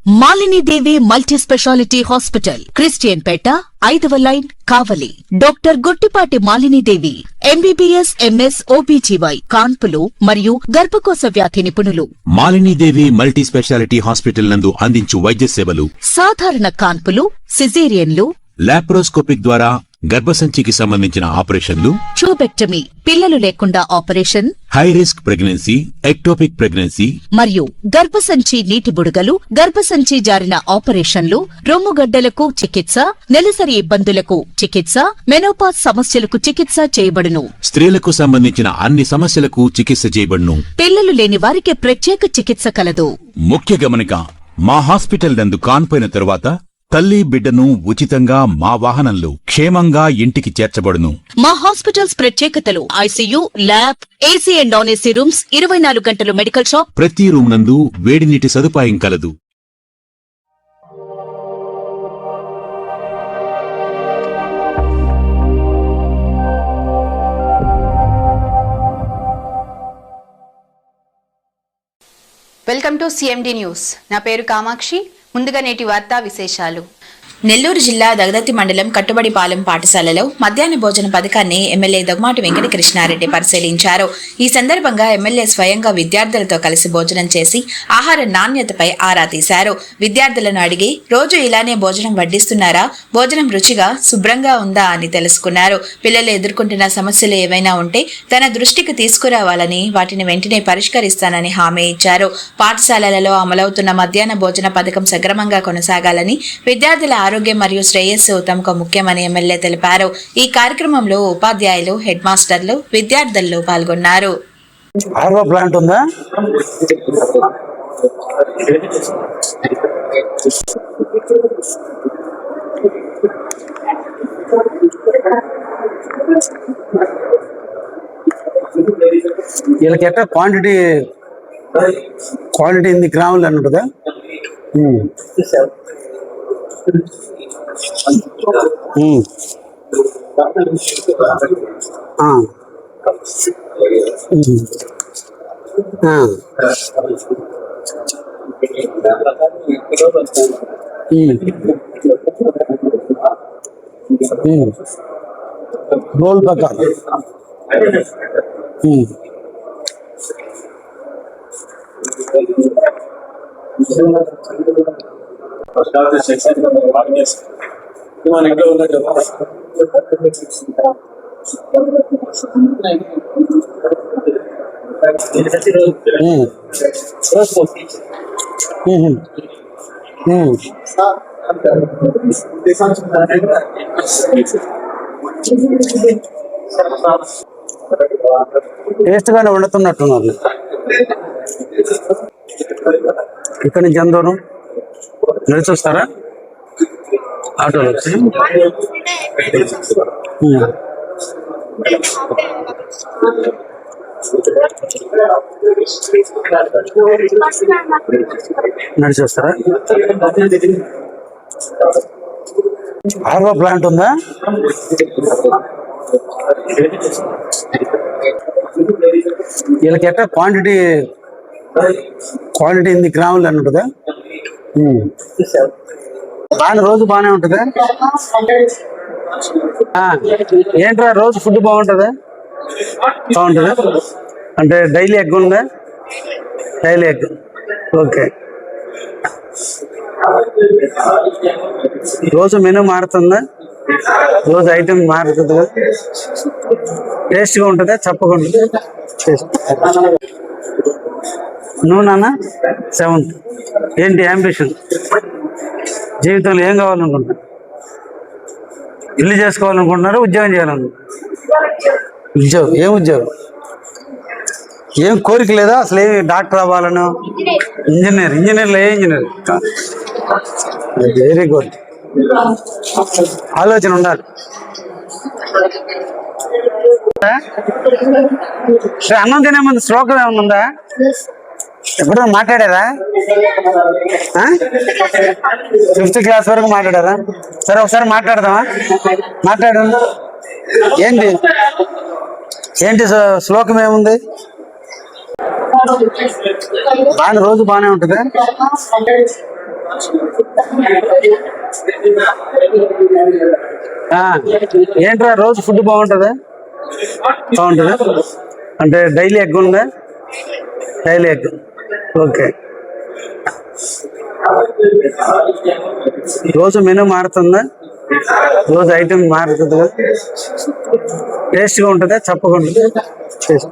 మాలిని దేవి multi speciality hospital, Christian పేట, 5వ line, కావలి. Doctor Guttipati Malini దేవి, MBBS, MS, OBGY, కాన్పులు మరియు గర్భకోశ వ్యాధి నిపుణులు. మాలిని దేవి మల్టీ స్పెషాలిటీ హాస్పిటల్ నందు అందించు వైద్య సేవలు: సాధారణ కాన్పులు, సిజేరియన్లు, లాప్రోస్కోపిక్ ద్వారా గర్భసంచికి సంబంధించిన ఆపరేషన్లు, ట్యూబెక్టమీ, పిల్లలు లేకుండా operation, high risk pregnancy, ectopic pregnancy మరియు గర్భసంచి నీటి బుడగలు, గర్భసంచి జారిన ఆపరేషన్లు, రొమ్ముగడ్డలకు చికిత్స, నెలసరి ఇబ్బందులకు చికిత్స, మెనోపాజ్ సమస్యలకు చికిత్స చేయబడును. స్త్రీలకు సంబంధించిన అన్ని సమస్యలకు చికిత్స చేయబడును. పిల్లలు లేని వారికి ప్రత్యేక చికిత్స కలదు. ముఖ్య గమనిక: మా హాస్పిటల్ నందు కాన్పోయిన తరువాత తల్లి బిడ్డను ఉచితంగా మా వాహనంలో క్షేమంగా ఇంటికి చేర్చబడును. మా హాస్పిటల్స్ ప్రత్యేకతలు: ICU, lab, AC and non AC rooms, 24 గంటలు మెడికల్ షాప్, ప్రతి రూమ్ నందు వేడి నీటి సదుపాయం కలదు. Welcome to CMD news. నా పేరు కామాక్షి. ముందుగా నేటి వార్తా విశేషాలు. నెల్లూరు జిల్లా దగదత్తి మండలం కట్టుబడిపాలెం పాఠశాలలో మధ్యాహ్న భోజన పథకాన్ని ఎమ్మెల్యే దగ్గుమాటి వెంకటకృష్ణారెడ్డి పరిశీలించారు. ఈ సందర్భంగా ఎమ్మెల్యే స్వయంగా విద్యార్థులతో కలిసి భోజనం చేసి ఆహార నాణ్యతపై ఆరా తీశారు. విద్యార్థులను అడిగి, రోజు ఇలానే భోజనం వడ్డిస్తున్నారా, భోజనం రుచిగా శుభ్రంగా ఉందా అని తెలుసుకున్నారు. పిల్లలు ఎదుర్కొంటున్న సమస్యలు ఏవైనా ఉంటే తన దృష్టికి తీసుకురావాలని, వాటిని వెంటనే పరిష్కరిస్తానని హామీ ఇచ్చారు. పాఠశాలలలో అమలవుతున్న మధ్యాహ్న భోజన పథకం సక్రమంగా కొనసాగాలని, విద్యార్థుల ఆరోగ్యం మరియు శ్రేయస్సు తమకు ముఖ్యమని ఎమ్మెల్యే తెలిపారు. ఈ కార్యక్రమంలో ఉపాధ్యాయులు, హెడ్ మాస్టర్లు, విద్యార్థులు పాల్గొన్నారు. ప్లాంట్ ఉందా? వీళ్ళకి ఎట్లా క్వాంటిటీ ఎన్ని గ్రాములు అని ఉంటుందా? రోల్ ప్రకారం టేస్ట్ గానే వండుతున్నట్టున్నారు. ఇక్కడ నుంచి ఎంత దూరం నడిచి వస్తారా? ఆటోలో వచ్చి నడిచి వస్తారా? ప్లాంట్ ఉందా? వీళ్ళకి ఎట్లా క్వాంటిటీ ఎన్ని గ్రాములు అని ఉంటుందా? రోజు బాగానే ఉంటుందా? ఏంట్రా రోజు ఫుడ్ బాగుంటుందా? బాగుంటుందా అంటే డైలీ ఎగ్ ఉందా? Daily egg. ఓకే. రోజు మెనూ మారుతుందా? రోజు ఐటమ్ మారుతుందా? టేస్ట్గా ఉంటుందా? చప్పకుండా నువ్వు నాన్న 7th. ఏంటి అంబిషన్? జీవితంలో ఏం కావాలనుకుంటున్నా? ఇల్లు చేసుకోవాలనుకుంటున్నారా? ఉద్యోగం చేయాలనుకుంటున్నా? ఉద్యోగం. ఏం ఉద్యోగం? ఏం కోరిక లేదా అసలు? ఏమి డాక్టర్ అవ్వాలను? ఇంజనీర్లో ఏ ఇంజనీర్? Very good. ఆలోచన ఉండాలి. అన్నం తినే ముందు శ్లోకం ఏమైనా ఉందా? ఎప్పుడైనా మాట్లాడారా? 5th క్లాస్ వరకు మాట్లాడారా? సరే ఒకసారి మాట్లాడదామా? మాట్లాడు. ఏంటి శ్లోకం ఏముంది? రోజు బాగానే ఉంటుందా? ఏంట్రా రోజు ఫుడ్ బాగుంటుందా? అంటే డైలీ ఎగ్ ఉందా? Daily egg. ఓకే. రోజు మెనూ మారుతుందా? రోజు ఐటమ్ మారుతుందా? టేస్ట్గా ఉంటుందా? చప్పగా ఉంటుందా? టేస్ట్